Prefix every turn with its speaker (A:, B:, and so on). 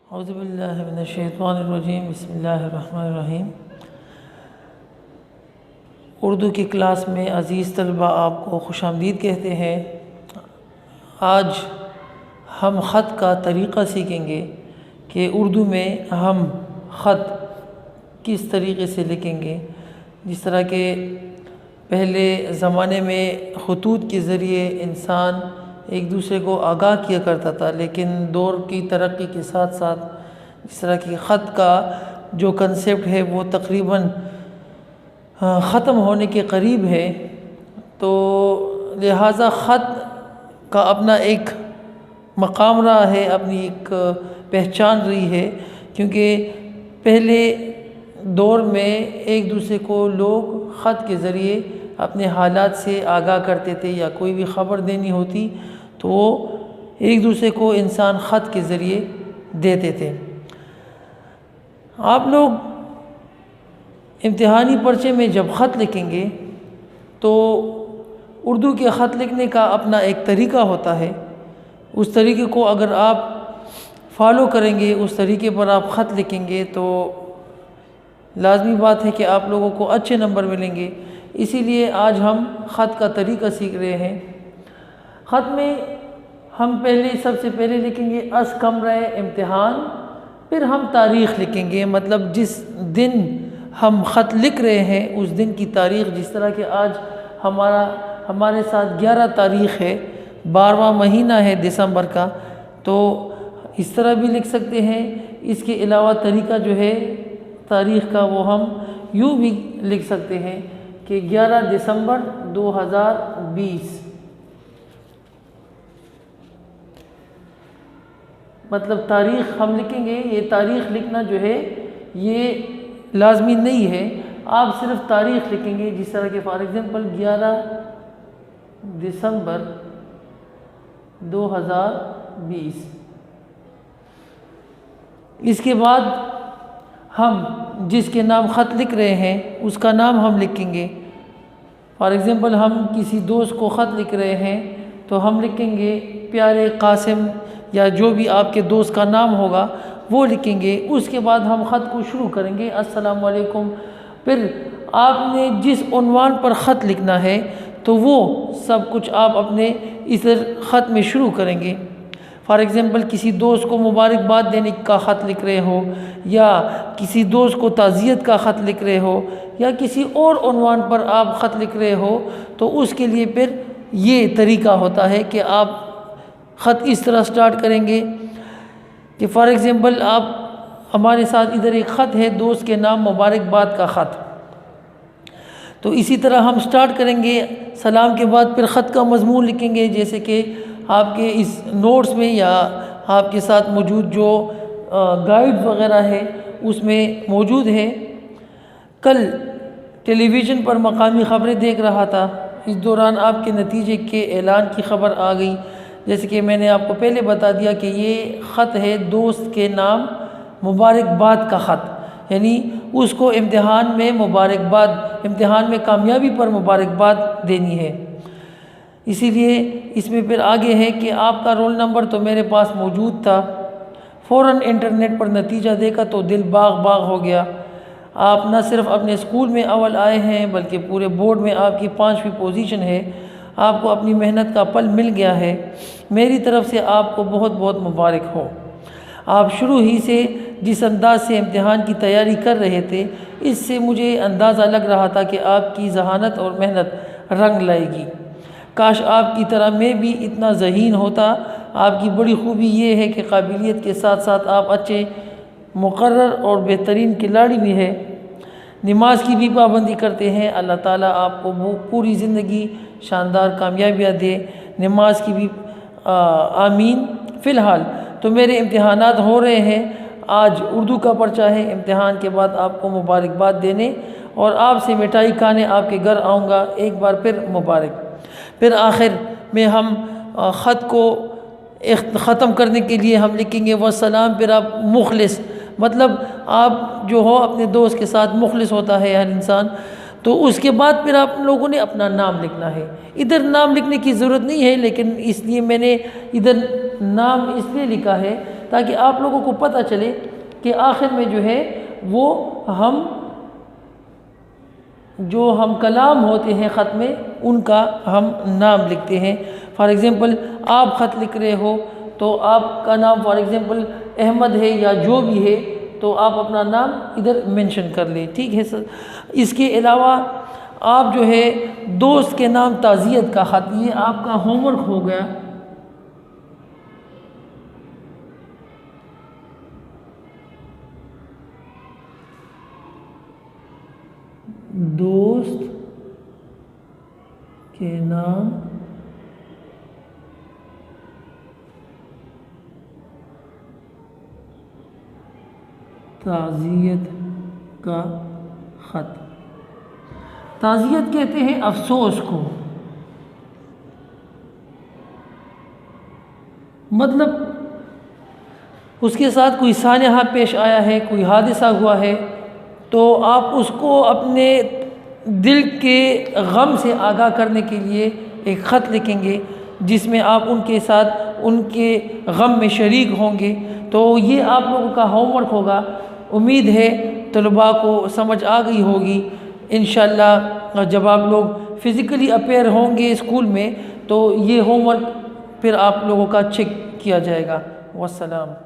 A: اعوذ باللہ من الشیطان الرجیم، بسم اللہ الرحمن الرحیم۔ اردو کی کلاس میں عزیز طلبہ آپ کو خوش آمدید کہتے ہیں۔ آج ہم خط کا طریقہ سیکھیں گے کہ اردو میں ہم خط کس طریقے سے لکھیں گے۔ جس طرح کہ پہلے زمانے میں خطوط کے ذریعے انسان ایک دوسرے کو آگاہ کیا کرتا تھا، لیکن دور کی ترقی کے ساتھ ساتھ جس طرح کہ خط کا جو کنسیپٹ ہے وہ تقریباً ختم ہونے کے قریب ہے، تو لہٰذا خط کا اپنا ایک مقام رہا ہے، اپنی ایک پہچان رہی ہے، کیونکہ پہلے دور میں ایک دوسرے کو لوگ خط کے ذریعے اپنے حالات سے آگاہ کرتے تھے، یا کوئی بھی خبر دینی ہوتی تو وہ ایک دوسرے کو انسان خط کے ذریعے دیتے تھے۔ آپ لوگ امتحانی پرچے میں جب خط لکھیں گے تو اردو کے خط لکھنے کا اپنا ایک طریقہ ہوتا ہے۔ اس طریقے کو اگر آپ فالو کریں گے، اس طریقے پر آپ خط لکھیں گے تو لازمی بات ہے کہ آپ لوگوں کو اچھے نمبر ملیں گے۔ اسی لیے آج ہم خط کا طریقہ سیکھ رہے ہیں۔ خط میں ہم سب سے پہلے لکھیں گے از کمرہ امتحان، پھر ہم تاریخ لکھیں گے، مطلب جس دن ہم خط لکھ رہے ہیں اس دن کی تاریخ۔ جس طرح کہ آج ہمارے ساتھ 11 تاریخ ہے، 12واں مہینہ ہے دسمبر کا، تو اس طرح بھی لکھ سکتے ہیں۔ اس کے علاوہ طریقہ جو ہے تاریخ کا وہ ہم یوں بھی لکھ سکتے ہیں کہ 11 دسمبر 2020، مطلب تاریخ ہم لکھیں گے۔ یہ تاریخ لکھنا جو ہے یہ لازمی نہیں ہے، آپ صرف تاریخ لکھیں گے۔ جس طرح کہ فار ایگزامپل 11 دسمبر 2020۔ اس کے بعد ہم جس کے نام خط لکھ رہے ہیں اس کا نام ہم لکھیں گے۔ فار ایگزامپل ہم کسی دوست کو خط لکھ رہے ہیں تو ہم لکھیں گے پیارے قاسم، یا جو بھی آپ کے دوست کا نام ہوگا وہ لکھیں گے۔ اس کے بعد ہم خط کو شروع کریں گے السلام علیکم۔ پھر آپ نے جس عنوان پر خط لکھنا ہے تو وہ سب کچھ آپ اپنے اس خط میں شروع کریں گے۔ فار ایگزامپل کسی دوست کو مبارکباد دینے کا خط لکھ رہے ہو، یا کسی دوست کو تعزیت کا خط لکھ رہے ہو، یا کسی اور عنوان پر آپ خط لکھ رہے ہو، تو اس کے لیے پھر یہ طریقہ ہوتا ہے کہ آپ خط اس طرح سٹارٹ کریں گے کہ فار ایگزامپل آپ ہمارے ساتھ ادھر ایک خط ہے دوست کے نام مبارکباد کا خط، تو اسی طرح ہم سٹارٹ کریں گے۔ سلام کے بعد پھر خط کا مضمون لکھیں گے، جیسے کہ آپ کے اس نوٹس میں یا آپ کے ساتھ موجود جو گائیڈ وغیرہ ہے اس میں موجود ہے۔ کل ٹیلی ویژن پر مقامی خبریں دیکھ رہا تھا، اس دوران آپ کے نتیجے کے اعلان کی خبر آ گئی۔ جیسے کہ میں نے آپ کو پہلے بتا دیا کہ یہ خط ہے دوست کے نام مبارکباد کا خط، یعنی اس کو امتحان میں مبارکباد، امتحان میں کامیابی پر مبارکباد دینی ہے۔ اسی لیے اس میں پھر آگے ہے کہ آپ کا رول نمبر تو میرے پاس موجود تھا، فوراً انٹرنیٹ پر نتیجہ دیکھا تو دل باغ باغ ہو گیا۔ آپ نہ صرف اپنے اسکول میں اول آئے ہیں بلکہ پورے بورڈ میں آپ کی 5ویں پوزیشن ہے۔ آپ کو اپنی محنت کا پھل مل گیا ہے، میری طرف سے آپ کو بہت بہت مبارک ہو۔ آپ شروع ہی سے جس انداز سے امتحان کی تیاری کر رہے تھے اس سے مجھے اندازہ لگ رہا تھا کہ آپ کی ذہانت اور محنت رنگ لائے گی۔ کاش آپ کی طرح میں بھی اتنا ذہین ہوتا۔ آپ کی بڑی خوبی یہ ہے کہ قابلیت کے ساتھ ساتھ آپ اچھے مقرر اور بہترین کھلاڑی بھی ہیں، نماز کی بھی پابندی کرتے ہیں۔ اللہ تعالیٰ آپ کو پوری زندگی شاندار کامیابیاں دے، نماز کی بھی آمین۔ فی الحال تو میرے امتحانات ہو رہے ہیں، آج اردو کا پرچہ ہے، امتحان کے بعد آپ کو مبارکباد دینے اور آپ سے مٹھائی کھانے آپ کے گھر آؤں گا، ایک بار پھر مبارک۔ پھر آخر میں ہم خط کو ختم کرنے کے لیے ہم لکھیں گے والسلام، پھر آپ مخلص، مطلب آپ جو ہو اپنے دوست کے ساتھ مخلص ہوتا ہے ہر انسان، تو اس کے بعد پھر آپ لوگوں نے اپنا نام لکھنا ہے۔ ادھر نام لکھنے کی ضرورت نہیں ہے، لیکن اس لیے میں نے ادھر نام اس لیے لکھا ہے تاکہ آپ لوگوں کو پتہ چلے کہ آخر میں جو ہے وہ جو ہم کلام ہوتے ہیں خط میں ان کا ہم نام لکھتے ہیں۔ فار ایگزامپل آپ خط لکھ رہے ہو تو آپ کا نام فار ایگزامپل احمد ہے یا جو بھی ہے، تو آپ اپنا نام ادھر مینشن کر لیں، ٹھیک ہے سر۔ اس کے علاوہ آپ جو ہے دوست کے نام تعزیت کا خط، یہ آپ کا ہوم ورک ہو گیا۔ دوست کے نام تعزیت کا خط۔ تعزیت کہتے ہیں افسوس کو، مطلب اس کے ساتھ کوئی سانحہ پیش آیا ہے، کوئی حادثہ ہوا ہے، تو آپ اس کو اپنے دل کے غم سے آگاہ کرنے کے لیے ایک خط لکھیں گے جس میں آپ ان کے ساتھ ان کے غم میں شریک ہوں گے۔ تو یہ آپ لوگوں کا ہوم ورک ہوگا۔ امید ہے طلباء کو سمجھ آ گئی ہوگی۔ انشاءاللہ جب آپ لوگ فزیکلی اپیئر ہوں گے اسکول میں تو یہ ہوم ورک پھر آپ لوگوں کا چیک کیا جائے گا۔ والسلام۔